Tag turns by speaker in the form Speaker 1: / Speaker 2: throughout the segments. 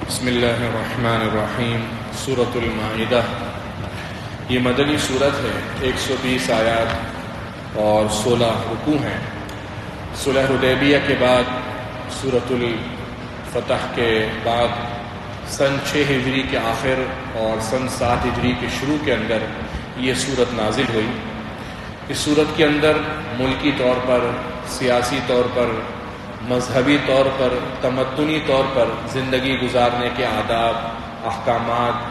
Speaker 1: بسم اللہ الرحمن الرحیم۔ سورۃ المائدہ یہ مدنی سورت ہے، 120 آیات اور 16 رکوع ہیں۔ صلح حدیبیہ کے بعد، سورۃ الفتح کے بعد سن 6 ہجری کے آخر اور سن 7 ہجری کے شروع کے اندر یہ سورت نازل ہوئی۔ اس سورت کے اندر ملکی طور پر، سیاسی طور پر، مذہبی طور پر، تمدنی طور پر زندگی گزارنے کے آداب، احکامات،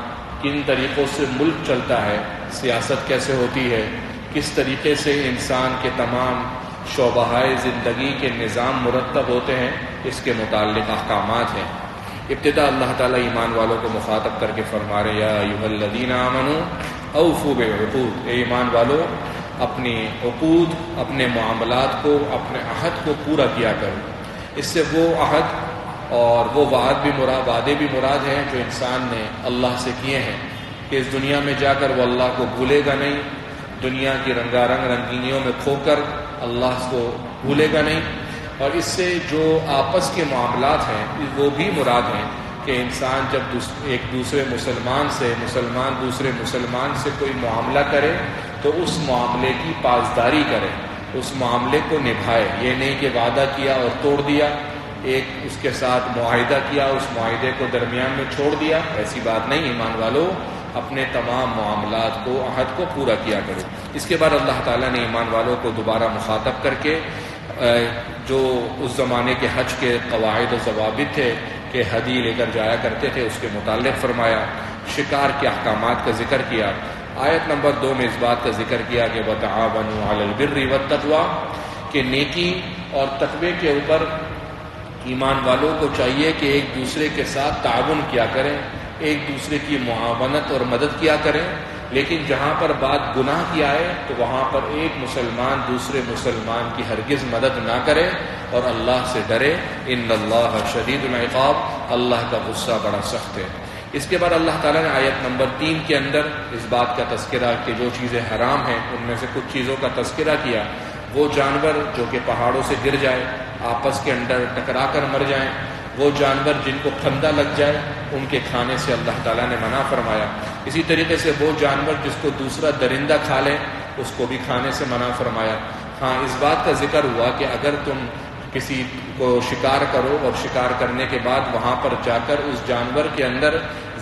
Speaker 1: کن طریقوں سے ملک چلتا ہے، سیاست کیسے ہوتی ہے، کس طریقے سے انسان کے تمام شعبۂ زندگی کے نظام مرتب ہوتے ہیں، اس کے متعلق احکامات ہیں۔ ابتدا اللہ تعالیٰ ایمان والوں کو مخاطب کر کے فرما رہے، یا ایھا الذین آمنوا اوفوا بالعقود، اے ایمان والو اپنی عقود، اپنے معاملات کو، اپنے عہد کو پورا کیا کرو۔ اس سے وہ عہد اور وہ وعدے بھی مراد ہیں جو انسان نے اللہ سے کیے ہیں کہ اس دنیا میں جا کر وہ اللہ کو بھولے گا نہیں، دنیا کی رنگا رنگ رنگینیوں میں کھو کر اللہ کو بھولے گا نہیں، اور اس سے جو آپس کے معاملات ہیں وہ بھی مراد ہیں کہ انسان جب ایک دوسرے مسلمان دوسرے مسلمان سے کوئی معاملہ کرے تو اس معاملے کی پاسداری کرے، اس معاملے کو نبھائے۔ یہ نہیں کہ وعدہ کیا اور توڑ دیا، ایک اس کے ساتھ معاہدہ کیا، اس معاہدے کو درمیان میں چھوڑ دیا، ایسی بات نہیں۔ ایمان والو اپنے تمام معاملات کو، عہد کو پورا کیا کرو۔ اس کے بعد اللہ تعالیٰ نے ایمان والوں کو دوبارہ مخاطب کر کے جو اس زمانے کے حج کے قواعد و ضوابط تھے کہ ہدی لے کر جایا کرتے تھے، اس کے متعلق فرمایا۔ شکار کے احکامات کا ذکر کیا۔ آیت نمبر 2 میں اس بات کا ذکر کیا کہ وَتَعَاوَنُوا عَلَى الْبِرِّ وَالتَّقْوَىٰ، کہ نیکی اور تقوی کے اوپر ایمان والوں کو چاہیے کہ ایک دوسرے کے ساتھ تعاون کیا کریں، ایک دوسرے کی معاونت اور مدد کیا کریں، لیکن جہاں پر بات گناہ کی آئے تو وہاں پر ایک مسلمان دوسرے مسلمان کی ہرگز مدد نہ کرے اور اللہ سے ڈرے۔ ان اللہ شدید العقاب، اللہ کا غصہ بڑا سخت ہے۔ اس کے بعد اللہ تعالیٰ نے آیت نمبر 3 کے اندر اس بات کا تذکرہ کہ جو چیزیں حرام ہیں ان میں سے کچھ چیزوں کا تذکرہ کیا۔ وہ جانور جو کہ پہاڑوں سے گر جائے، آپس کے اندر ٹکرا کر مر جائیں، وہ جانور جن کو پھندا لگ جائے، ان کے کھانے سے اللہ تعالیٰ نے منع فرمایا۔ اسی طریقے سے وہ جانور جس کو دوسرا درندہ کھا لے، اس کو بھی کھانے سے منع فرمایا۔ ہاں، اس بات کا ذکر ہوا کہ اگر تم کسی کو شکار کرو اور شکار کرنے کے بعد وہاں پر جا کر اس جانور کے اندر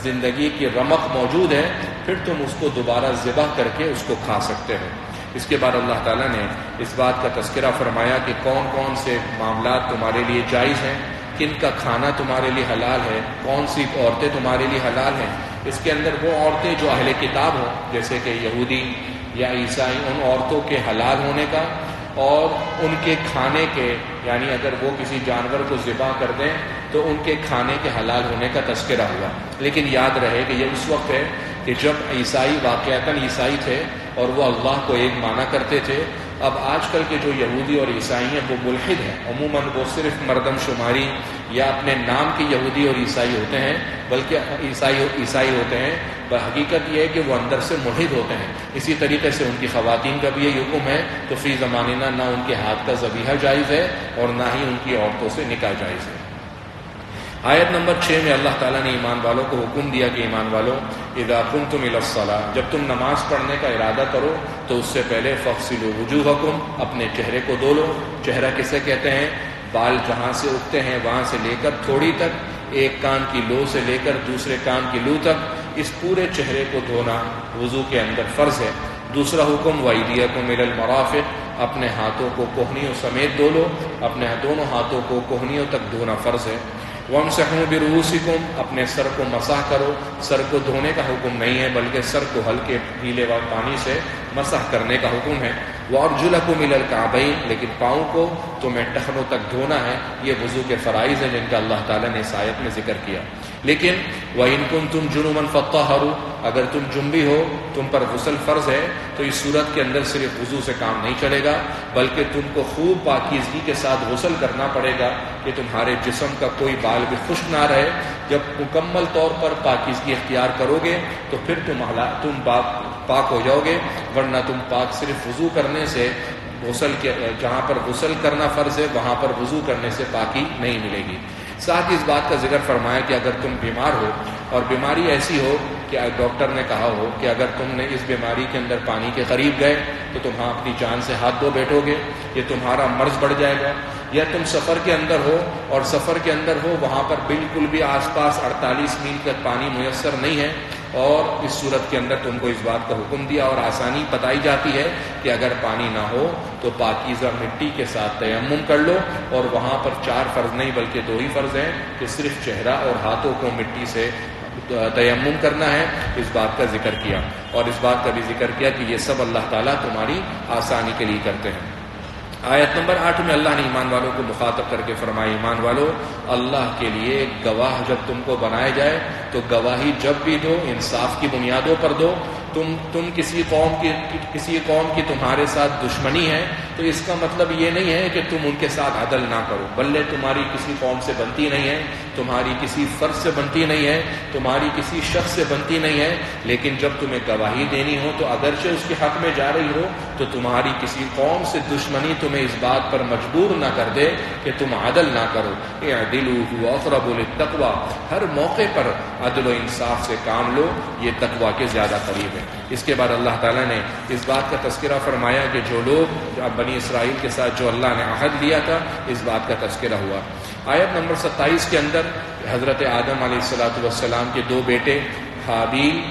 Speaker 1: زندگی کی رمق موجود ہے، پھر تم اس کو دوبارہ ذبح کر کے اس کو کھا سکتے ہو۔ اس کے بعد اللہ تعالیٰ نے اس بات کا تذکرہ فرمایا کہ کون کون سے معاملات تمہارے لیے جائز ہیں، کن کا کھانا تمہارے لیے حلال ہے، کون سی عورتیں تمہارے لیے حلال ہیں۔ اس کے اندر وہ عورتیں جو اہل کتاب ہوں، جیسے کہ یہودی یا عیسائی، ان عورتوں کے حلال ہونے کا اور ان کے کھانے کے، یعنی اگر وہ کسی جانور کو ذبح کر دیں تو ان کے کھانے کے حلال ہونے کا تذکرہ ہوا۔ لیکن یاد رہے کہ یہ اس وقت ہے کہ جب عیسائی واقعتاً عیسائی تھے اور وہ اللہ کو ایک مانا کرتے تھے۔ اب آج کل کے جو یہودی اور عیسائی ہیں وہ ملحد ہیں، عموماً وہ صرف مردم شماری یا اپنے نام کے یہودی اور عیسائی ہوتے ہیں، بلکہ عیسائی ہوتے ہیں، حقیقت یہ ہے کہ وہ اندر سے ملحد ہوتے ہیں۔ اسی طریقے سے ان کی خواتین کا بھی یہ حکم ہے تو فی زمانہ نہ ان کے ہاتھ کا ذبیحہ جائز ہے اور نہ ہی ان کی عورتوں سے نکاح جائز ہے۔ آیت نمبر 6 میں اللہ تعالیٰ نے ایمان والوں کو حکم دیا کہ ایمان والوں اذا قمتم الی الصلاۃ، جب تم نماز پڑھنے کا ارادہ کرو تو اس سے پہلے فاغسلوا وجوہکم، اپنے چہرے کو دھو لو۔ چہرہ کسے کہتے ہیں؟ بال جہاں سے اگتے ہیں وہاں سے لے کر تھوڑی تک، ایک کان کی لو سے لے کر دوسرے کان کی لو تک، اس پورے چہرے کو دھونا وضو کے اندر فرض ہے۔ دوسرا حکم وَأَيْدِيَكُمْ إِلَى الْمَرَافِقِ، اپنے ہاتھوں کو کوہنیوں سمیت دھو لو، اپنے دونوں ہاتھوں کو کوہنیوں تک دھونا فرض ہے۔ وَامْسَحُوا بِرُؤُوسِكُمْ، اپنے سر کو مسح کرو۔ سر کو دھونے کا حکم نہیں ہے بلکہ سر کو ہلکے گیلے پانی سے مسح کرنے کا حکم ہے۔ وَأَرْجُلَكُمْ إِلَى الْكَعْبَيْنِ، لیکن پاؤں کو تمہیں ٹخنوں تک دھونا ہے۔ یہ وضو کے فرائض ہیں جن کا اللہ تعالیٰ نے اس آیت میں ذکر کیا۔ لیکن وَإِن كُنتُمْ جُنُبًا فَطَّهَّرُوا، اگر تم جنبی ہو، تم پر غسل فرض ہے، تو اس صورت کے اندر صرف وضو سے کام نہیں چلے گا بلکہ تم کو خوب پاکیزگی کے ساتھ غسل کرنا پڑے گا کہ تمہارے جسم کا کوئی بال بھی خشک نہ رہے۔ جب مکمل طور پر پاکیزگی اختیار کرو گے تو پھر تم پاک ہو جاؤ گے، ورنہ تم پاک صرف وضو کرنے سے جہاں پر غسل کرنا فرض ہے وہاں پر وضو کرنے سے پاکی نہیں ملے گی۔ ساتھ ہی اس بات کا ذکر فرمایا کہ اگر تم بیمار ہو اور بیماری ایسی ہو کہ ڈاکٹر نے کہا ہو کہ اگر تم نے اس بیماری کے اندر پانی کے قریب گئے تو تم اپنی جان سے ہاتھ دھو بیٹھو گے، یہ تمہارا مرض بڑھ جائے گا، یا تم سفر کے اندر ہو اور سفر کے اندر ہو وہاں پر بالکل بھی آس پاس 48 میل تک پانی میسر نہیں ہے، اور اس صورت کے اندر تم کو اس بات کا حکم دیا اور آسانی بتائی جاتی ہے کہ اگر پانی نہ ہو تو پاکیزہ مٹی کے ساتھ تیمم کر لو، اور وہاں پر 4 فرض نہیں بلکہ 2 ہی فرض ہیں کہ صرف چہرہ اور ہاتھوں کو مٹی سے تیمم کرنا ہے، اس بات کا ذکر کیا، اور اس بات کا بھی ذکر کیا کہ یہ سب اللہ تعالیٰ تمہاری آسانی کے لیے کرتے ہیں۔ آیت نمبر 8 میں اللہ نے ایمان والوں کو مخاطب کر کے فرمایا، ایمان والو اللہ کے لیے گواہ جب تم کو بنایا جائے تو گواہی جب بھی دو انصاف کی بنیادوں پر دو۔ تم کسی قوم کی تمہارے ساتھ دشمنی ہے تو اس کا مطلب یہ نہیں ہے کہ تم ان کے ساتھ عدل نہ کرو، بلکہ تمہاری کسی قوم سے بنتی نہیں ہے، تمہاری کسی فرد سے بنتی نہیں ہے، تمہاری کسی شخص سے بنتی نہیں ہے، لیکن جب تمہیں گواہی دینی ہو تو اگرچہ اس کے حق میں جا رہی ہو تو تمہاری کسی قوم سے دشمنی تمہیں اس بات پر مجبور نہ کر دے کہ تم عدل نہ کرو۔ اعدلوا هو اقرب للتقوى، ہر موقع پر عدل و انصاف سے کام لو، یہ تقوی کے زیادہ قریب ہے۔ اس کے بعد اللہ تعالیٰ نے اس بات کا تذکرہ فرمایا کہ جو لوگ بنی اسرائیل کے ساتھ جو اللہ نے عہد لیا تھا اس بات کا تذکرہ ہوا۔ آیت نمبر 27 کے اندر حضرت آدم علیہ السلام کے 2 بیٹے حابیل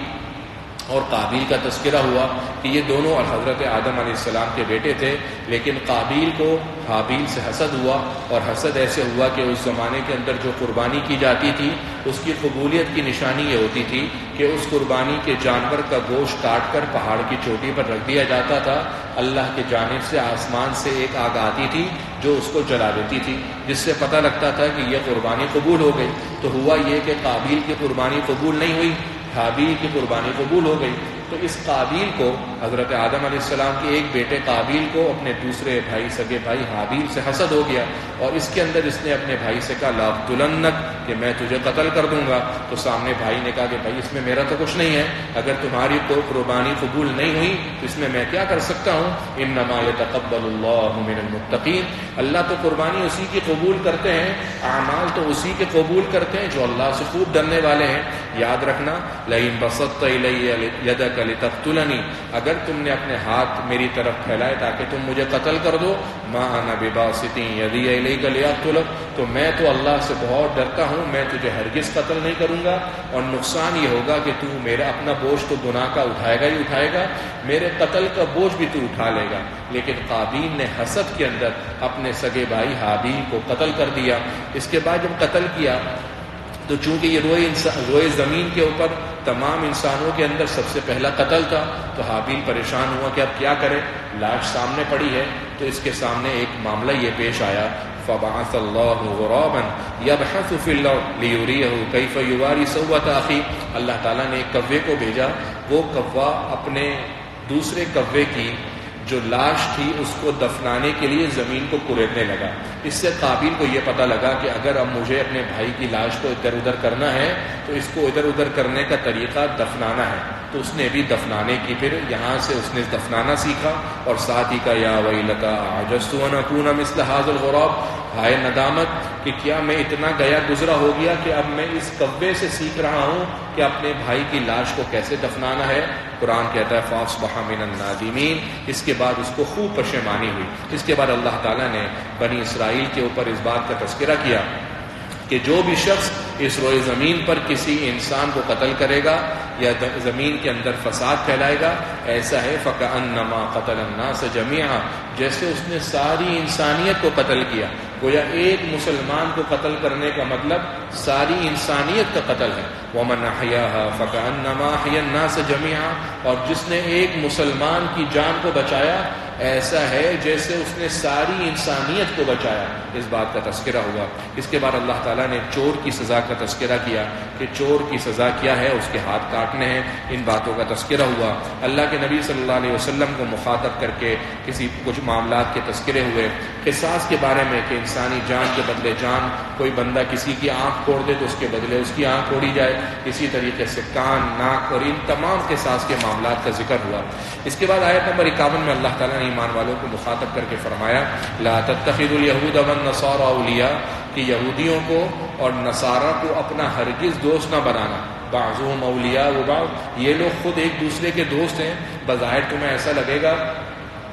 Speaker 1: اور قابیل کا تذکرہ ہوا کہ یہ دونوں حضرت آدم علیہ السلام کے بیٹے تھے، لیکن قابیل کو حابیل سے حسد ہوا، اور حسد ایسے ہوا کہ اس زمانے کے اندر جو قربانی کی جاتی تھی اس کی قبولیت کی نشانی یہ ہوتی تھی کہ اس قربانی کے جانور کا گوشت کاٹ کر پہاڑ کی چوٹی پر رکھ دیا جاتا تھا، اللہ کی جانب سے آسمان سے ایک آگ آتی تھی جو اس کو جلا دیتی تھی، جس سے پتہ لگتا تھا کہ یہ قربانی قبول ہو گئی۔ تو ہوا یہ کہ قابیل کی قربانی قبول نہیں ہوئی، حابیل کی قربانی قبول ہو گئی۔ تو اس قابیل کو حضرت آدم علیہ السلام کے ایک بیٹے قابیل کو اپنے دوسرے بھائی سگے بھائی حابیل سے حسد ہو گیا، اور اس کے اندر اس نے اپنے بھائی سے کہا لاقتلنک، کہ میں تجھے قتل کر دوں گا۔ تو سامنے بھائی نے کہا کہ بھائی اس میں میرا تو کچھ نہیں ہے، اگر تمہاری تو قربانی قبول نہیں ہوئی تو اس میں کیا کر سکتا ہوں؟ انما یتقبل اللہ من المتقین، اللہ تو قربانی اسی کی قبول کرتے ہیں، اعمال تو اسی کے قبول کرتے ہیں جو اللہ سے خوب ڈرنے والے ہیں۔ یاد رکھنا، لئن بسطت الی یدک لتقتلنی، اگر تم نے اپنے ہاتھ میری طرف پھیلائے تاکہ تم مجھے قتل کر دو، ما انا بباسط یدی الیک لیقتلک، تو میں تو اللہ سے بہت ڈرتا ہوں، میں تجھے ہرگز قتل نہیں کروں گا، اور نقصان یہ ہوگا کہ تو میرا اپنا بوجھ تو گناہ کا اٹھائے گا ہی اٹھائے گا، میرے قتل کا بوجھ بھی تو اٹھا لے گا۔ لیکن قابیل نے حسد کے اندر اپنے سگے بھائی حابیل کو قتل کر دیا۔ اس کے بعد جب قتل کیا تو چونکہ یہ روئے زمین کے اوپر تمام انسانوں کے اندر سب سے پہلا قتل تھا، تو حابیل پریشان ہوا کہ اب کیا کرے، لاش سامنے پڑی ہے۔ تو اس کے سامنے ایک معاملہ یہ پیش آیا، فبعث اللہ غرابا یبحث فی الارض لیریہ کیف یواری سوءۃ اخیہ، اللہ تعالیٰ نے ایک کوے کو بھیجا، وہ کوہ اپنے دوسرے کوے کی جو لاش تھی اس کو دفنانے کے لیے زمین کو کریدنے لگا۔ اس سے قابیل کو یہ پتہ لگا کہ اگر اب مجھے اپنے بھائی کی لاش کو ادھر ادھر کرنا ہے تو اس کو ادھر ادھر کرنے کا طریقہ دفنانا ہے، تو اس نے بھی دفنانے کی، پھر یہاں سے اس نے دفنانا سیکھا، اور ساتھ ہی کا یا ویلتا عجزت ان اکون مثل ھذا الغراب، ہائے ندامت کہ کیا میں اتنا گیا گزرا ہو گیا کہ اب میں اس کوے سے سیکھ رہا ہوں کہ اپنے بھائی کی لاش کو کیسے دفنانا ہے۔ قرآن کہتا ہے فاصبح من النادمین، اس کے بعد اس کو خوب پشیمانی ہوئی۔ اس کے بعد اللہ تعالیٰ نے بنی اسرائیل کے اوپر اس بات کا تذکرہ کیا کہ جو بھی شخص اس روئے زمین پر کسی انسان کو قتل کرے گا یا زمین کے اندر فساد پھیلائے گا، ایسا ہے فکأنما قتل الناس جميعا، جیسے اس نے ساری انسانیت کو قتل کیا۔ گویا ایک مسلمان کو قتل کرنے کا مطلب ساری انسانیت کا قتل ہے۔ ومن احیاها فکأنما احیا الناس جميعا، اور جس نے ایک مسلمان کی جان کو بچایا ایسا ہے جیسے اس نے ساری انسانیت کو بچایا۔ اس بات کا تذکرہ ہوا۔ اس کے بعد اللہ تعالیٰ نے چور کی سزا کا تذکرہ کیا کہ چور کی سزا کیا ہے، اس کے ہاتھ کاٹنے ہیں، ان باتوں کا تذکرہ ہوا۔ اللہ کے نبی صلی اللہ علیہ وسلم کو مخاطب کر کے کچھ معاملات کے تذکرے ہوئے، قصاص کے بارے میں کہ انسانی جان کے بدلے جان، کوئی بندہ کسی کی آنکھ پھوڑ دے تو اس کے بدلے اس کی آنکھ پھوڑی جائے، اسی طریقے سے کان، ناک، اور ان تمام قصاص کے معاملات کا ذکر ہوا۔ اس کے بعد آیت نمبر 51 میں اللہ تعالیٰ نے ایمان والوں کو مخاطب کر کے فرمایا لا تتخذوا اليهود والنصارى اولیاء، کہ یہودیوں کو اور نصارہ کو اپنا ہرگز دوست نہ بنانا. بعضهم اولیاء و بعض، یہ لوگ خود ایک دوسرے کے دوست ہیں. بظاہر تمہیں ایسا لگے گا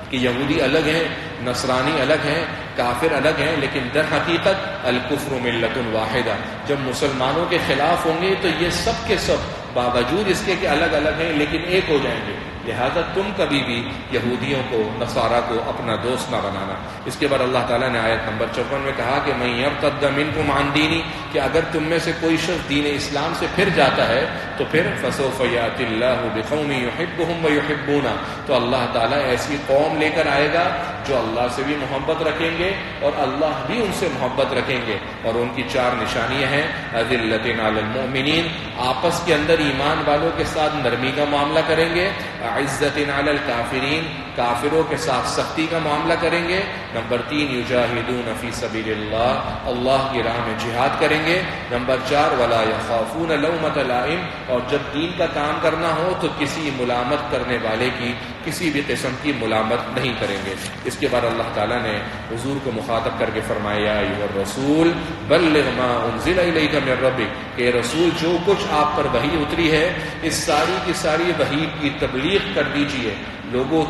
Speaker 1: کہ یہودی الگ ہیں، نصرانی الگ ہیں، کافر الگ ہیں، لیکن در حقیقت الکفر ملت واحدہ. جب مسلمانوں کے خلاف ہوں گے تو یہ سب کے سب باوجود اس کے کہ الگ الگ ہیں لیکن ایک ہو جائیں گے. لہذا تم کبھی بھی یہودیوں کو، نصارہ کو اپنا دوست نہ بنانا. اس کے بعد اللہ تعالیٰ نے آیت نمبر 54 میں کہا کہ من یرتد منکم عن دینی، کہ اگر تم میں سے کوئی شخص دین اسلام سے پھر جاتا ہے تو پھر فسوف یأتی اللہ بقوم یحبهم ویحبونہ، تو اللہ تعالیٰ ایسی قوم لے کر آئے گا جو اللہ سے بھی محبت رکھیں گے اور اللہ بھی ان سے محبت رکھیں گے. اور ان کی 4 نشانیاں ہیں. اذلۃ علی المؤمنین، آپس کے اندر ایمان والوں کے ساتھ نرمی کا معاملہ کریں گے. عزت علی الکافرین، کافروں کے ساتھ سختی کا معاملہ کریں گے. نمبر 3 یجاہدون فی سبیل اللہ، اللہ کی راہ میں جہاد کریں گے. نمبر 4 ولا یخافون لومۃ لائم، اور جب دین کا کام کرنا ہو تو کسی ملامت کرنے والے کی کسی بھی قسم کی ملامت نہیں کریں گے. اس کے بعد اللہ تعالیٰ نے حضور کو مخاطب کر کے فرمایا ایھا الرسول بلغ ما انزل الیک من ربک، کہ رسول جو کچھ آپ پر وحی اتری ہے اس ساری کی ساری وحی کی تبلیغ کر دیجئے، لوگوں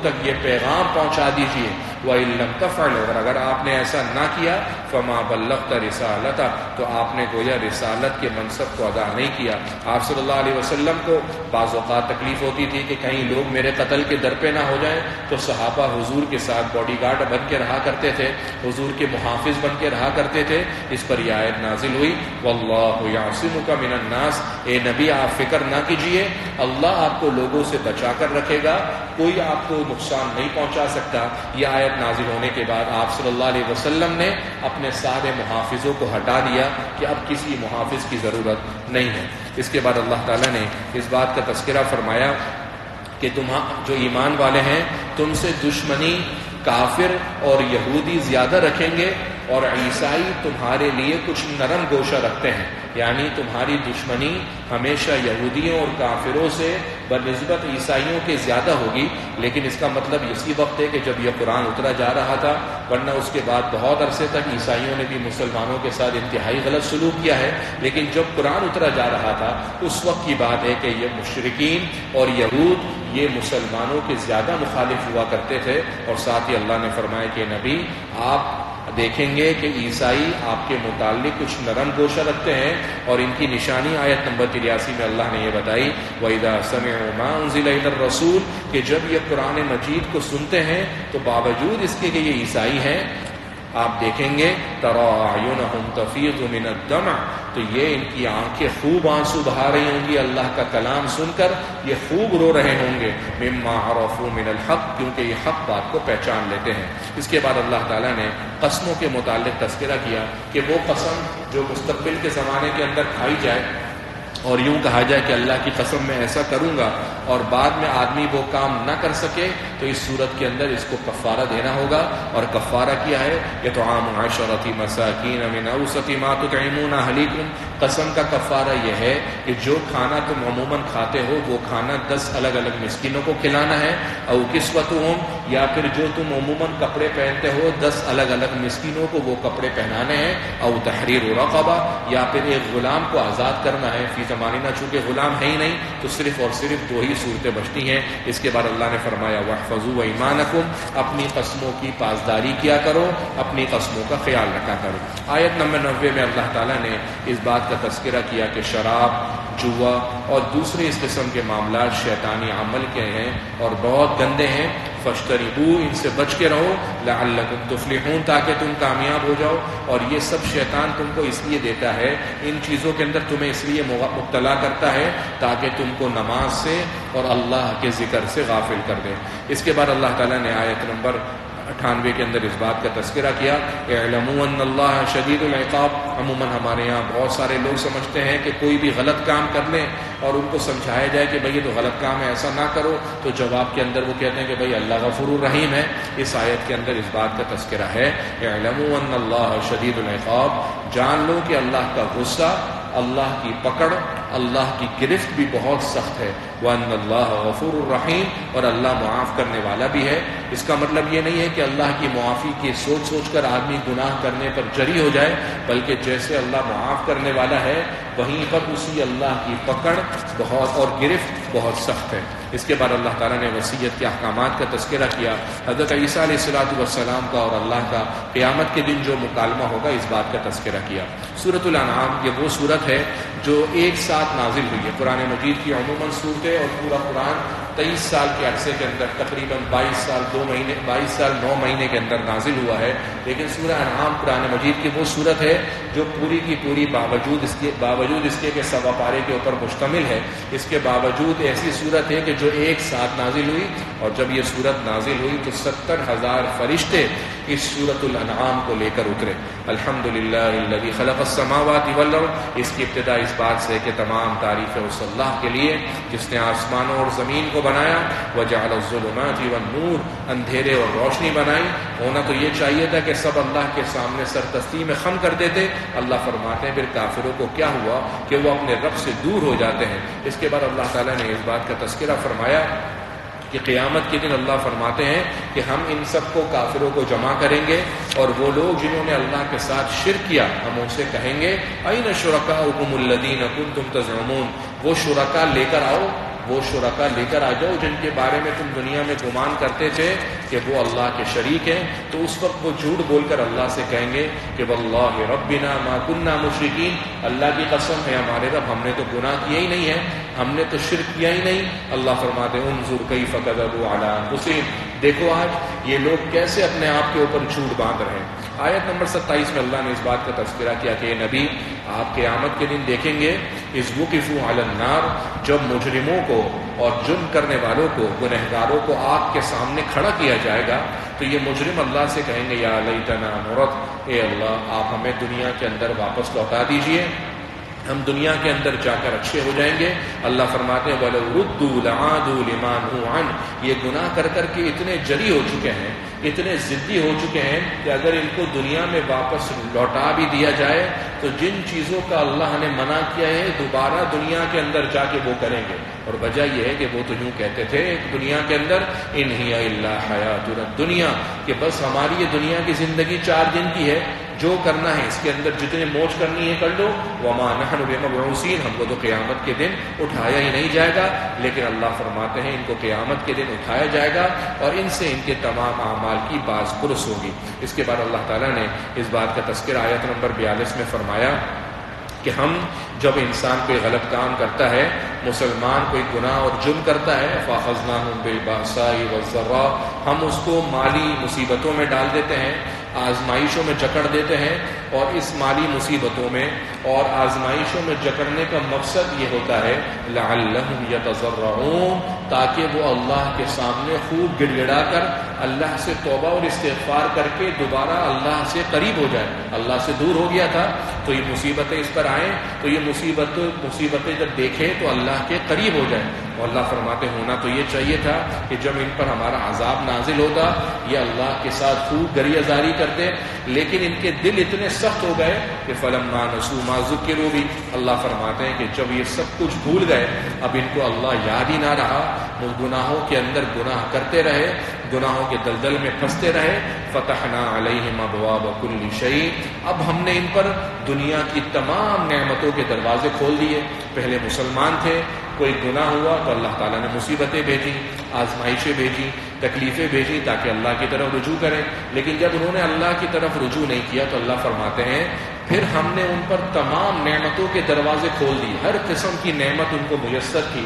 Speaker 1: تک یہ پیغام پہنچا دیجئے. وَإِن لَّمْ تَفْعَلُوا، اور اگر آپ نے ایسا نہ کیا فَمَا بَلَّغْتَ رِسَالَتَهُ، تو آپ نے گویا رسالت کے منصب کو ادا نہیں کیا. آپ صلی اللہ علیہ وسلم کو بعض اوقات تکلیف ہوتی تھی کہ کہیں لوگ میرے قتل کے در پہ نہ ہو جائیں، تو صحابہ حضور کے ساتھ باڈی گارڈ بن کے رہا کرتے تھے، حضور کے محافظ بن کے رہا کرتے تھے. اس پر یہ آیت نازل ہوئی وَاللَّهُ يَعْصِمُكَ مِنَ النَّاسِ، اے نبی آپ فکر نہ کیجئے، اللہ آپ کو لوگوں سے بچا کر رکھے گا، کوئی آپ کو نقصان نہیں پہنچا سکتا. یہ آیت نازل ہونے کے بعد آپ صلی اللہ علیہ وسلم نے اپنے سارے محافظوں کو ہٹا دیا کہ اب کسی محافظ کی ضرورت نہیں ہے. اس کے بعد اللہ تعالیٰ نے اس بات کا تذکرہ فرمایا کہ جو ایمان والے ہیں تم سے دشمنی کافر اور یہودی زیادہ رکھیں گے اور عیسائی تمہارے لیے کچھ نرم گوشہ رکھتے ہیں. یعنی تمہاری دشمنی ہمیشہ یہودیوں اور کافروں سے بنسبت عیسائیوں کے زیادہ ہوگی. لیکن اس کا مطلب اسی وقت ہے کہ جب یہ قرآن اترا جا رہا تھا، ورنہ اس کے بعد بہت عرصے تک عیسائیوں نے بھی مسلمانوں کے ساتھ انتہائی غلط سلوک کیا ہے. لیکن جب قرآن اترا جا رہا تھا اس وقت کی بات ہے کہ یہ مشرکین اور یہود یہ مسلمانوں کے زیادہ مخالف ہوا کرتے تھے. اور ساتھ ہی اللہ نے فرمایا کہ نبی آپ دیکھیں گے کہ عیسائی آپ کے متعلق کچھ نرم گوشہ رکھتے ہیں. اور ان کی نشانی آیت نمبر 83 میں اللہ نے یہ بتائی وَإِذَا سَمِعُوا مَا أُنزِلَ إِلَى الرَّسُولِ، کہ جب یہ قرآن مجید کو سنتے ہیں تو باوجود اس کے کہ یہ عیسائی ہیں، آپ دیکھیں گے تَرَىٰ أَعْيُنَهُمْ تَفِيضُ مِنَ الدَّمْعِ، تو یہ ان کی آنکھیں خوب آنسو بہا رہی ہوں گی اللہ کا کلام سن کر، یہ خوب رو رہے ہوں گے مِمَّا عَرَفُوا مِنَ الْحَقِّ، کیونکہ یہ حق بات کو پہچان لیتے ہیں. اس کے بعد اللہ تعالیٰ نے قسموں کے متعلق تذکرہ کیا کہ وہ قسم جو مستقبل کے زمانے کے اندر کھائی جائے اور یوں کہا جائے کہ اللہ کی قسم میں ایسا کروں گا، اور بعد میں آدمی وہ کام نہ کر سکے تو اس صورت کے اندر اس کو کفارہ دینا ہوگا. اور کفارہ کیا ہے؟ اطعام 10 مساکین من اوسط ما تطعمون اہلیکم، قسم کا کفارہ یہ ہے کہ جو کھانا تم عموماً کھاتے ہو وہ کھانا 10 الگ الگ مسکینوں کو کھلانا ہے. او کسوتہم، یا پھر جو تم عموماً کپڑے پہنتے ہو 10 الگ الگ مسکینوں کو وہ کپڑے پہنانے ہیں. او تحریر رقبہ، یا پھر ایک غلام کو آزاد کرنا ہے. فی زمانہ چونکہ غلام ہے ہی نہیں تو صرف اور صرف 2 ہی صورتیں بچتی ہیں. اس کے بعد اللہ نے فرمایا واحفظوا ایمانکم، اپنی قسموں کی پاسداری کیا کرو، اپنی قسموں کا خیال رکھا کرو. آیت نمبر 90 میں اللہ تعالیٰ نے اس بات کا تذکرہ کیا کہ شراب، جوا اور دوسرے اس قسم کے معاملات شیطانی عمل کے ہیں اور بہت گندے ہیں. فَاشْتَنِبُوا، ان سے بچ کے رہو، لَعَلَّكُمْ تُفْلِحُونَ، تاکہ تم کامیاب ہو جاؤ. اور یہ سب شیطان تم کو اس لیے دیتا ہے، ان چیزوں کے اندر تمہیں اس لیے مبتلا کرتا ہے تاکہ تم کو نماز سے اور اللہ کے ذکر سے غافل کر دے. اس کے بعد اللہ تعالیٰ نے آیت نمبر 98 کے اندر اس بات کا تذکرہ کیا اعلموا ان اللہ شدید العقاب. عموماً ہمارے یہاں بہت سارے لوگ سمجھتے ہیں کہ کوئی بھی غلط کام کر لیں اور ان کو سمجھایا جائے کہ بھئی یہ تو غلط کام ہے، ایسا نہ کرو، تو جواب کے اندر وہ کہتے ہیں کہ بھئی اللہ غفور الرحیم ہے. اس آیت کے اندر اس بات کا تذکرہ ہے اعلموا ان اللہ شدید العقاب، جان لو کہ اللہ کا غصہ، اللہ کی پکڑ، اللہ کی گرفت بھی بہت سخت ہے. وَأَنَّ اللَّهَ غَفُورٌ رَحِيمٌ، اور اللہ معاف کرنے والا بھی ہے۔ اس کا مطلب یہ نہیں ہے کہ اللہ کی معافی کی سوچ سوچ کر آدمی گناہ کرنے پر جری ہو جائے، بلکہ جیسے اللہ معاف کرنے والا ہے وہیں پر اسی اللہ کی پکڑ بہت اور گرفت بہت سخت ہے۔ اس کے بعد اللہ تعالیٰ نے وصیت کے احکامات کا تذکرہ کیا، حضرت عیسیٰ علیہ السلام کا اور اللہ کا قیامت کے دن جو مکالمہ ہوگا اس بات کا تذکرہ کیا۔ سورۃ الانعام یہ وہ سورت ہے جو ایک ساتھ نازل ہوئی ہے۔ قرآن مجید کی عموماً صورتیں اور پورا قرآن 23 سال کے عرصے کے اندر تقریباً 22 سال 9 مہینے کے اندر نازل ہوا ہے، لیکن سورہ انعام قرآن مجید کی وہ صورت ہے جو پوری کی پوری باوجود اس کے کہ سوا پارے کے اوپر مشتمل ہے، اس کے باوجود ایسی صورت ہے کہ جو ایک ساتھ نازل ہوئی، اور جب یہ صورت نازل ہوئی تو 70,000 فرشتے اس سورۃ الانعام کو لے کر اترے۔ الحمدللہ الذی خلق السماوات والارض، اس کی ابتدا اس بات سے کہ تمام تعریف ہے اس اللہ کے لیے جس نے آسمانوں اور زمین کو بنایا، وجعل الظلمات والنور، اندھیرے اور روشنی بنائی۔ ہونا تو یہ چاہیے تھا کہ سب اللہ کے سامنے سر تسلیم خم کر دیتے، اللہ فرماتے ہیں پھر کافروں کو کیا ہوا کہ وہ اپنے رب سے دور ہو جاتے ہیں۔ اس کے بعد اللہ تعالیٰ نے اس بات کا تذکرہ فرمایا کہ قیامت کے دن اللہ فرماتے ہیں کہ ہم ان سب کو کافروں کو جمع کریں گے، اور وہ لوگ جنہوں نے اللہ کے ساتھ شرک کیا ہم ان سے کہیں گے اَيْنَ شُرَكَاؤُكُمُ الَّذِينَ كُنتُمْ تَزْعُمُونَ، وہ شرکا لے کر آؤ، وہ شرکا لے کر آ جاؤ جن کے بارے میں تم دنیا میں گمان کرتے تھے کہ وہ اللہ کے شریک ہیں۔ تو اس وقت وہ جھوٹ بول کر اللہ سے کہیں گے کہ واللہ ربنا ما كنا مشرکین، اللہ کی قسم ہے ہمارے رب ہم نے تو گناہ کیا ہی نہیں ہے، ہم نے تو شرک کیا ہی نہیں۔ اللہ فرماتے ہیں انظر کیف کذبوا علی انفسہم، دیکھو آج یہ لوگ کیسے اپنے آپ کے اوپر جھوٹ باندھ رہے ہیں۔ آیت نمبر 27 میں اللہ نے اس بات کا تذکرہ کیا کہ اے نبی آپ قیامت کے دن دیکھیں گے اذ وقفوا علی النار، جب مجرموں کو اور جرم کرنے والوں کو، گنہگاروں کو آگ کے سامنے کھڑا کیا جائے گا تو یہ مجرم اللہ سے کہیں گے یا لیتنا نرد، اے اللہ آپ ہمیں دنیا کے اندر واپس لوٹا دیجئے، ہم دنیا کے اندر جا کر اچھے ہو جائیں گے۔ اللہ فرماتے ہیں وَلَوْ رُدُّوا لَعَادُوا لِمَا نُهُوا عَنْهُ، یہ گناہ کر کر کے اتنے جری ہو چکے ہیں، اتنے ضدی ہو چکے ہیں کہ اگر ان کو دنیا میں واپس لوٹا بھی دیا جائے تو جن چیزوں کا اللہ نے منع کیا ہے دوبارہ دنیا کے اندر جا کے وہ کریں گے۔ اور وجہ یہ ہے کہ وہ تو یوں کہتے تھے دنیا کے اندر ان ہی الا حیاتنا الدنیا، کہ بس ہماری یہ دنیا کی زندگی 4 دن کی ہے، جو کرنا ہے اس کے اندر جتنے موج کرنی ہے کر لو، وما نحن بمبعوثین، ہم کو تو قیامت کے دن اٹھایا ہی نہیں جائے گا۔ لیکن اللہ فرماتے ہیں ان کو قیامت کے دن اٹھایا جائے گا اور ان سے ان کے تمام اعمال کی باز پرس ہوگی۔ اس کے بعد اللہ تعالیٰ نے اس بات کا تذکرہ آیت نمبر 42 میں فرمایا کہ ہم جب انسان کوئی غلط کام کرتا ہے، مسلمان کوئی گناہ اور جرم کرتا ہے، فَأَخَذْنَاهُمْ بِالْبَأْسَاءِ وَالضَّرَّاءِ، ہم اس کو مالی مصیبتوں میں ڈال دیتے ہیں، آزمائشوں میں جکڑ دیتے ہیں، اور اس مالی مصیبتوں میں اور آزمائشوں میں جکڑنے کا مقصد یہ ہوتا ہے لَعَلَّهُمْ يَتَضَرَّعُونَ، تاکہ وہ اللہ کے سامنے خوب گڑ گڑا کر اللہ سے توبہ اور استغفار کر کے دوبارہ اللہ سے قریب ہو جائے۔ اللہ سے دور ہو گیا تھا تو یہ مصیبتیں اس پر آئیں تو یہ مصیبتیں جب دیکھے تو اللہ کے قریب ہو جائے۔ اور اللہ فرماتے ہونا تو یہ چاہیے تھا کہ جب ان پر ہمارا عذاب نازل ہوتا یہ اللہ کے ساتھ خوب گریہ زاری کرتے، لیکن ان کے دل اتنے سخت ہو گئے کہ فلما نسوا ما ذکروا بہ، اللہ فرماتے ہیں کہ جب یہ سب کچھ بھول گئے، اب ان کو اللہ یاد ہی نہ رہا، وہ گناہوں کے اندر گناہ کرتے رہے، گناہوں کے دلدل میں پھنستے رہے۔ فتحنا علیہم ابواب کل شیء، اب ہم نے ان پر دنیا کی تمام نعمتوں کے دروازے کھول دیے۔ پہلے مسلمان تھے، کوئی گناہ ہوا تو اللہ تعالیٰ نے مصیبتیں بھیجی، آزمائشیں بھیجی، تکلیفیں بھیجی تاکہ اللہ کی طرف رجوع کریں، لیکن جب انہوں نے اللہ کی طرف رجوع نہیں کیا تو اللہ فرماتے ہیں پھر ہم نے ان پر تمام نعمتوں کے دروازے کھول دیے، ہر قسم کی نعمت ان کو میسر کی،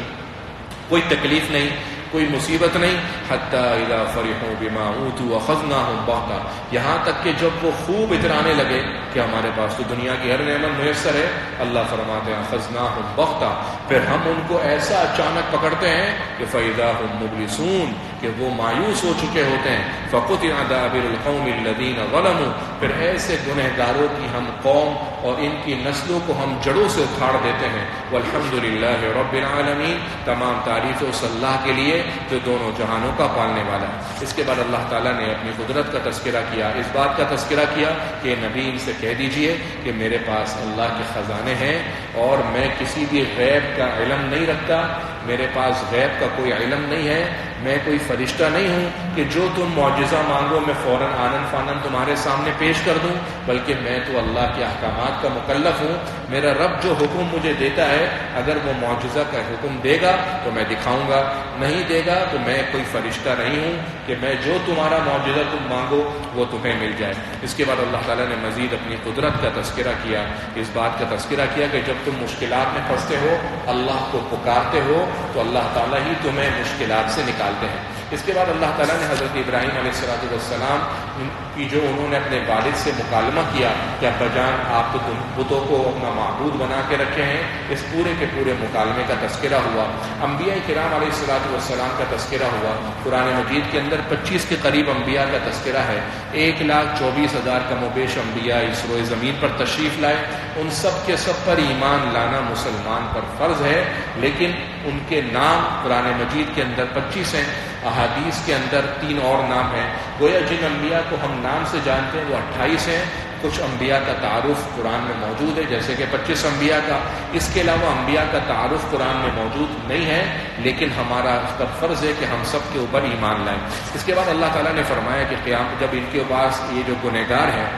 Speaker 1: کوئی تکلیف نہیں، کوئی مصیبت نہیں۔ حتی اذا فرحوا بما اوتوا اخذناهم بغتہ، یہاں تک کہ جب وہ خوب اترانے لگے کہ ہمارے پاس تو دنیا کی ہر نعمت میسر ہے، اللہ فرماتے ہیں اخذناهم بغتہ، پھر ہم ان کو ایسا اچانک پکڑتے ہیں کہ فاذا هم مبلسون، کہ وہ مایوس ہو چکے ہوتے ہیں۔ فقطع دابر القوم الذین ظلموا، پھر ایسے گنہگاروں کی ہم قوم اور ان کی نسلوں کو ہم جڑوں سے اکھاڑ دیتے ہیں۔ والحمدللہ رب العالمین، تمام تعریف اس اللہ کے لیے جو دونوں جہانوں کا پالنے والا ہے۔ اس کے بعد اللہ تعالیٰ نے اپنی قدرت کا تذکرہ کیا، اس بات کا تذکرہ کیا کہ نبی ان سے کہہ دیجئے کہ میرے پاس اللہ کے خزانے ہیں اور میں کسی بھی غیب کا علم نہیں رکھتا، میرے پاس غیب کا کوئی علم نہیں ہے، میں کوئی فرشتہ نہیں ہوں کہ جو تم معجزہ مانگو میں فوراً آنن فانن تمہارے سامنے پیش کر دوں، بلکہ میں تو اللہ کے احکامات کا مکلف ہوں۔ میرا رب جو حکم مجھے دیتا ہے، اگر وہ معجزہ کا حکم دے گا تو میں دکھاؤں گا، نہیں دے گا تو میں کوئی فرشتہ نہیں ہوں کہ میں جو تمہارا معجزہ تم مانگو وہ تمہیں مل جائے۔ اس کے بعد اللہ تعالیٰ نے مزید اپنی قدرت کا تذکرہ کیا، اس بات کا تذکرہ کیا کہ جب تم مشکلات میں پھنستے ہو، اللہ کو پکارتے ہو تو اللہ تعالیٰ ہی تمہیں مشکلات سے نکالتے ہیں۔ اس کے بعد اللہ تعالیٰ نے حضرت ابراہیم علیہ السلام کی جو انہوں نے اپنے والد سے مکالمہ کیا کہ ابا جان آپ تو بتوں کو اپنا معبود بنا کے رکھے ہیں، اس پورے کے پورے مکالمے کا تذکرہ ہوا۔ انبیاء کرام علیہ السلام کا تذکرہ ہوا۔ قرآن مجید کے اندر 25 کے قریب انبیاء کا تذکرہ ہے۔ 1,24,000 کم و بیش انبیاء اس روئے زمین پر تشریف لائے، ان سب کے سب پر ایمان لانا مسلمان پر فرض ہے، لیکن ان کے نام قرآن مجید کے اندر 25 ہیں، احادیث کے اندر 3 اور نام ہیں۔ گویا جن انبیاء کو ہم نام سے جانتے ہیں وہ 28 ہیں۔ کچھ انبیاء کا تعارف قرآن میں موجود ہے جیسے کہ 25 انبیاء کا، اس کے علاوہ انبیاء کا تعارف قرآن میں موجود نہیں ہے، لیکن ہمارا اس پر فرض ہے کہ ہم سب کے اوپر ایمان لائیں۔ اس کے بعد اللہ تعالیٰ نے فرمایا کہ قیامت جب ان کے پاس یہ جو گنہگار ہیں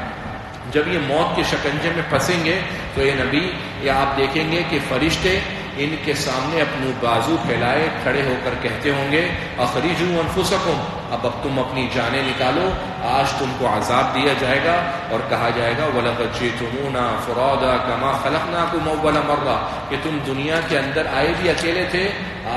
Speaker 1: جب یہ موت کے شکنجے میں پھنسیں گے تو یہ نبی یا آپ دیکھیں گے کہ فرشتے ان کے سامنے اپنے بازو پھیلائے کھڑے ہو کر کہتے ہوں گے اخرجوا انفسکم، اب تم اپنی جانیں نکالو، آج تم کو عذاب دیا جائے گا اور کہا جائے گا وَلَقَدْ جِئْتُمُونَا فُرَادَىٰ كَمَا خَلَقْنَاكُمْ أَوَّلَ مَرَّةٍ، کہ تم دنیا کے اندر آئے بھی اکیلے تھے،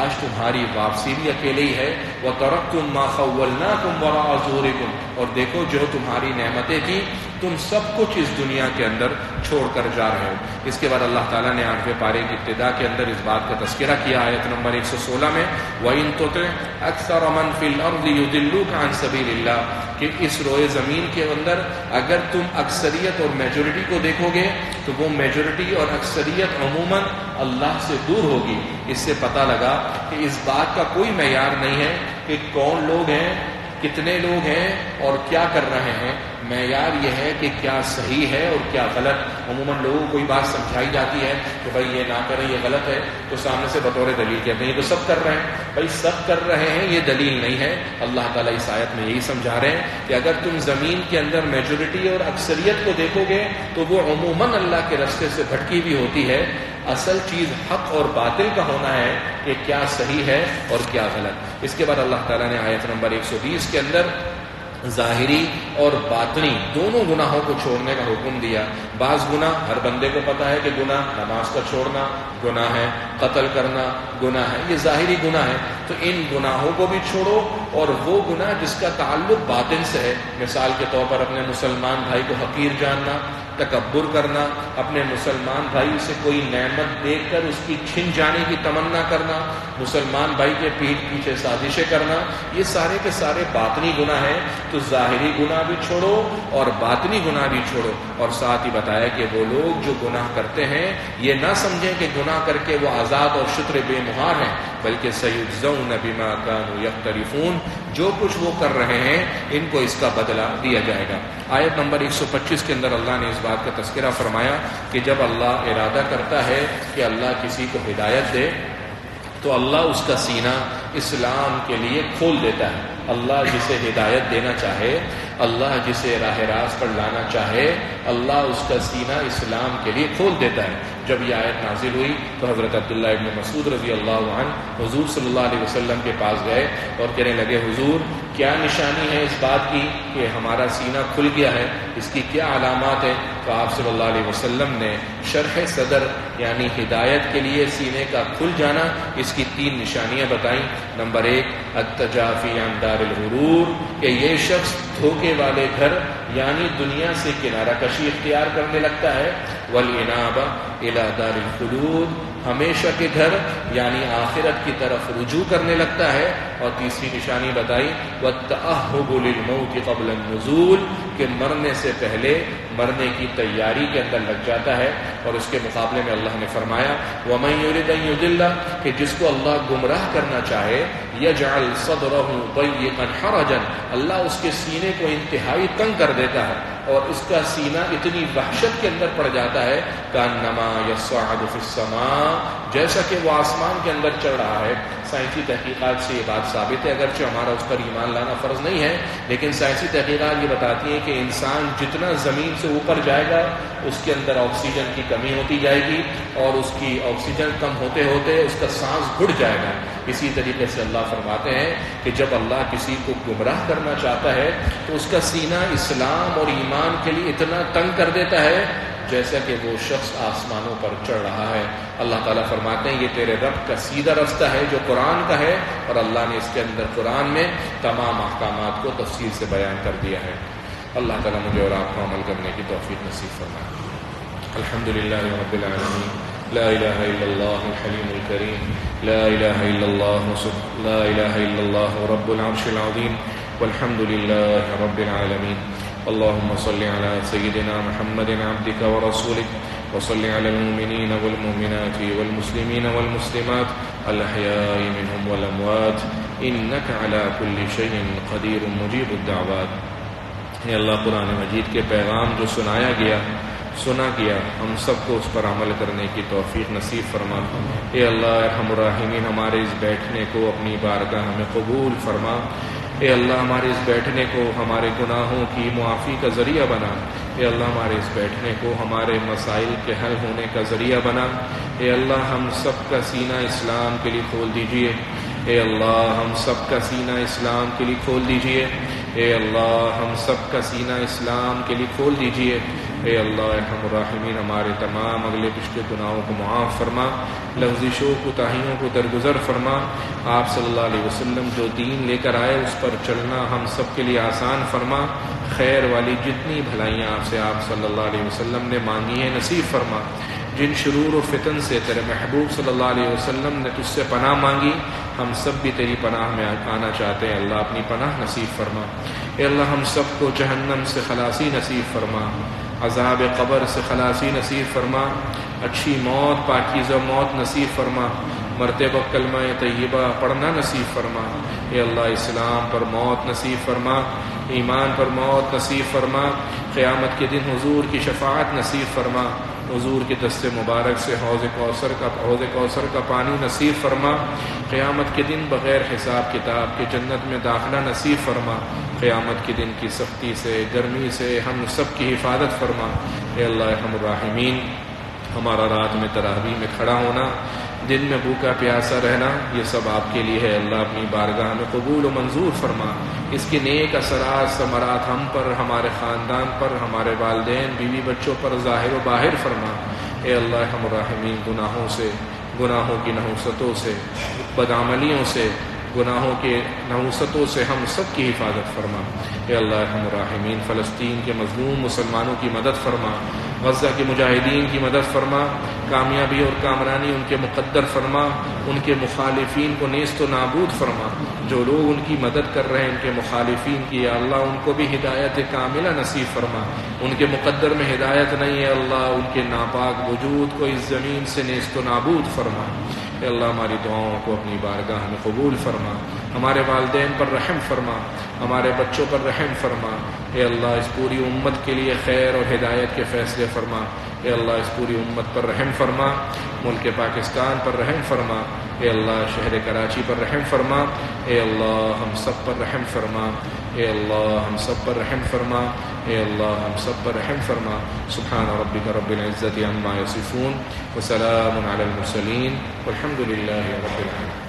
Speaker 1: آج تمہاری واپسی بھی اکیلے ہی ہے۔ وَتَرَكْتُم مَّا خَوَّلْنَاكُمْ وَرَاءَ ظُهُورِكُمْ، اور دیکھو جو تمہاری نعمتیں تھیں تم سب کچھ اس دنیا کے اندر چھوڑ کر جا رہے ہو۔ اس کے بعد اللہ تعالیٰ نے 8ویں پارے کی ابتدا کے اندر اس بات کا تذکرہ کیا آیت نمبر 116 میں وَإِن تُطِعْ أَكْثَرَ مَن فِي الْأَرْضِ يُضِلُّوكَ عَن سَبِيلِ اللَّهِ، کہ اس روئے زمین کے اندر اگر تم اکثریت اور میجورٹی کو دیکھو گے تو وہ میجورٹی اور اکثریت عموماً اللہ سے دور ہوگی۔ اس سے پتہ لگا کہ اس بات کا کوئی معیار نہیں ہے کہ کون لوگ ہیں، کتنے لوگ ہیں اور کیا کر رہے ہیں، معیار یہ ہے کہ کیا صحیح ہے اور کیا غلط۔ عموماً لوگوں کو کوئی بات سمجھائی جاتی ہے کہ بھائی یہ نہ کریں یہ غلط ہے، تو سامنے سے بطور دلیل کہتے ہیں یہ تو سب کر رہے ہیں، بھائی سب کر رہے ہیں یہ دلیل نہیں ہے۔ اللہ تعالیٰ اس آیت میں یہی سمجھا رہے ہیں کہ اگر تم زمین کے اندر میجورٹی اور اکثریت کو دیکھو گے تو وہ عموماً اللہ کے راستے سے بھٹکی بھی ہوتی ہے۔ اصل چیز حق اور باطل کا ہونا ہے کہ کیا صحیح ہے اور کیا غلط۔ اس کے بعد اللہ تعالیٰ نے آیت نمبر 120 کے اندر ظاہری اور باطنی دونوں گناہوں کو چھوڑنے کا حکم دیا۔ بعض گناہ ہر بندے کو پتہ ہے کہ گناہ نماز کا چھوڑنا گناہ ہے، قتل کرنا گناہ ہے، یہ ظاہری گناہ ہے، تو ان گناہوں کو بھی چھوڑو۔ اور وہ گناہ جس کا تعلق باطن سے ہے، مثال کے طور پر اپنے مسلمان بھائی کو حقیر جاننا، تکبر کرنا، اپنے مسلمان بھائی سے کوئی نعمت دیکھ کر اس کی چھن جانے کی تمنا کرنا، مسلمان بھائی کے پیٹھ پیچھے سازشیں کرنا، یہ سارے کے سارے باطنی گناہ ہیں۔ تو ظاہری گناہ بھی چھوڑو اور باطنی گناہ بھی چھوڑو۔ اور ساتھ ہی بتایا کہ وہ لوگ جو گناہ کرتے ہیں یہ نہ سمجھیں کہ گناہ کر کے وہ آزاد اور شتر بے مہار ہیں، بلکہ سیجزون بما کانوا یقترفون، جو کچھ وہ کر رہے ہیں ان کو اس کا بدلہ دیا جائے گا۔ آیت نمبر 125 کے اندر اللہ نے اس بات کا تذکرہ فرمایا کہ جب اللہ ارادہ کرتا ہے کہ اللہ کسی کو ہدایت دے تو اللہ اس کا سینہ اسلام کے لیے کھول دیتا ہے۔ اللہ جسے ہدایت دینا چاہے، اللہ جسے راہ راست پر لانا چاہے، اللہ اس کا سینہ اسلام کے لیے کھول دیتا ہے۔ جب یہ آیت نازل ہوئی تو حضرت عبداللہ ابن مسعود رضی اللہ عنہ حضور صلی اللہ علیہ وسلم کے پاس گئے اور کہنے لگے حضور کیا نشانی ہے اس بات کی کہ ہمارا سینہ کھل گیا ہے، اس کی کیا علامات ہے؟ تو آپ صلی اللہ علیہ وسلم نے شرح صدر یعنی ہدایت کے لیے سینے کا کھل جانا، اس کی 3 نشانیاں بتائیں۔ نمبر 1 التجافی عن دار الغرور، کہ یہ شخص دھوکے والے گھر یعنی دنیا سے کنارہ کشی اختیار کرنے لگتا ہے۔ والانابہ الی دار الخلود، ہمیشہ کے گھر یعنی آخرت کی طرف رجوع کرنے لگتا ہے۔ اور تیسری نشانی بتائی والتأہب للموت قبل النزول، کہ مرنے سے پہلے مرنے کی تیاری کے اندر لگ جاتا ہے. اور اس کے مقابلے میں اللہ نے فرمایا وَمَن يُرِدْ أَن يُضِلَّ کہ جس کو اللہ گمراہ کرنا چاہے يَجْعَلْ صَدْرَهُ ضَيِّقًا حَرَجًا اللہ اس کے سینے کو انتہائی تنگ کر دیتا ہے اور اس کا سینہ اتنی وحشت کے اندر پڑ جاتا ہے كَأَنَّمَا يَصَّعَّدُ فِي السَّمَاءِ جیسا کہ وہ آسمان کے اندر چڑھ رہا ہے. سائنسی تحقیقات سے یہ بات ثابت ہے، اگرچہ ہمارا اس پر ایمان لانا فرض نہیں ہے، لیکن سائنسی تحقیقات یہ بتاتی ہیں کہ انسان جتنا زمین سے اوپر جائے گا اس کے اندر آکسیجن کی کمی ہوتی جائے گی اور اس کی آکسیجن کم ہوتے ہوتے اس کا سانس گھٹ جائے گا. اسی طریقے سے اللہ فرماتے ہیں کہ جب اللہ کسی کو گمراہ کرنا چاہتا ہے تو اس کا سینہ اسلام اور ایمان کے لیے اتنا تنگ کر دیتا ہے جیسا کہ وہ شخص آسمانوں پر چڑھ رہا ہے. اللہ تعالیٰ فرماتے ہیں یہ تیرے رب کا سیدھا رستہ ہے جو قرآن کا ہے، اور اللہ نے اس کے اندر قرآن میں تمام احکامات کو تفصیل سے بیان کر دیا ہے. اللہ تعالیٰ مجھے اور آپ کو عمل کرنے کی توفیق نصیب فرمائے. الحمدللہ رب العالمین، لا الہ الا اللہ الحلیم الکریم، لا الہ الا اللہ رب العرش العظیم، والحمدللہ رب العالمین. اللهم صل على سيدنا محمد عبدك ورسولك وصل على المؤمنين والمؤمنات والمسلمين والمسلمات الأحياء منهم والأموات إنك على كل شيء قدير مجيب الدعوات. اے اللہ قرآن مجید کے پیغام جو سنا گیا ہم سب کو اس پر عمل کرنے کی توفیق نصیب فرما. اے اللہ ارحم الراحمین ہمارے اس بیٹھنے کو اپنی بارگاہ میں قبول فرما. اے اللہ ہمارے اس بیٹھنے کو ہمارے گناہوں کی معافی کا ذریعہ بنا. اے اللہ ہمارے اس بیٹھنے کو ہمارے مسائل کے حل ہونے کا ذریعہ بنا. اے اللہ ہم سب کا سینہ اسلام کے لیے کھول دیجئے. اے اللہ ہم سب کا سینہ اسلام کے لیے کھول دیجئے. اے اللہ ہم سب کا سینہ اسلام کے لیے کھول دیجئے. اے اللہ ارحم الراحمین ہمارے تمام اگلے پچھلے گناہوں کو معاف فرما، لغزشوں کوتاہیوں کو درگزر فرما. آپ صلی اللہ علیہ وسلم جو دین لے کر آئے اس پر چلنا ہم سب کے لیے آسان فرما. خیر والی جتنی بھلائیاں آپ سے آپ صلی اللہ علیہ وسلم نے مانگی ہیں نصیب فرما. جن شرور و فتن سے تیرے محبوب صلی اللہ علیہ وسلم نے تجھ سے پناہ مانگی ہم سب بھی تیری پناہ میں آنا چاہتے ہیں. اللہ اپنی پناہ نصیب فرما. اے اللہ ہم سب کو جہنم سے خلاصی نصیب فرما، عذاب قبر سے خلاصی نصیب فرما، اچھی موت پاکیزہ موت نصیب فرما، مرتے وقت کلمہ طیبہ پڑھنا نصیب فرما. اے اللہ اسلام پر موت نصیب فرما، ایمان پر موت نصیب فرما. قیامت کے دن حضور کی شفاعت نصیب فرما. حضور کے دست مبارک سے حوض کوثر کا پانی نصیب فرما. قیامت کے دن بغیر حساب کتاب کے جنت میں داخلہ نصیب فرما. قیامت کے دن کی سختی سے گرمی سے ہم سب کی حفاظت فرما. اے اللہ ارحم الراحمین ہمارا رات میں تراویح میں کھڑا ہونا، دن میں بھوکا پیاسا رہنا، یہ سب آپ کے لیے ہے. اللہ اپنی بارگاہ میں قبول و منظور فرما. اس کے نیک اثرات ثمرات ہم پر، ہمارے خاندان پر، ہمارے والدین بیوی بچوں پر ظاہر و باہر فرما. اے اللہ ارحم الراحمین گناہوں کی نحوستوں سے، بدعملیوں سے، گناہوں کے نحوستوں سے ہم سب کی حفاظت فرما. اے اللہ ارحم الراحمین فلسطین کے مظلوم مسلمانوں کی مدد فرما، غزہ کے مجاہدین کی مدد فرما، کامیابی اور کامرانی ان کے مقدر فرما، ان کے مخالفین کو نیست و نابود فرما. جو لوگ ان کی مدد کر رہے ہیں ان کے مخالفین کی، یا اللہ ان کو بھی ہدایت کاملہ نصیب فرما. ان کے مقدر میں ہدایت نہیں ہے اللہ، ان کے ناپاک وجود کو اس زمین سے نیست و نابود فرما. اے اللہ ہماری دعاؤں کو اپنی بارگاہ میں قبول فرما. ہمارے والدین پر رحم فرما، ہمارے بچوں پر رحم فرما. اے اللہ اس پوری امت کے لیے خیر اور ہدایت کے فیصلے فرما. اے اللہ اس پوری امت پر رحم فرما، ملک پاکستان پر رحم فرما. اے اللہ شہر کراچی پر رحم فرما. اے اللہ ہم سب پر رحم فرما. اے اللہ ہم سب پر رحم فرما. اے اللہ ہم سب پر رحم فرما. سبحان ربک رب العزت عما یصفون وسلام علی المرسلین والحمد للہ رب العالمین.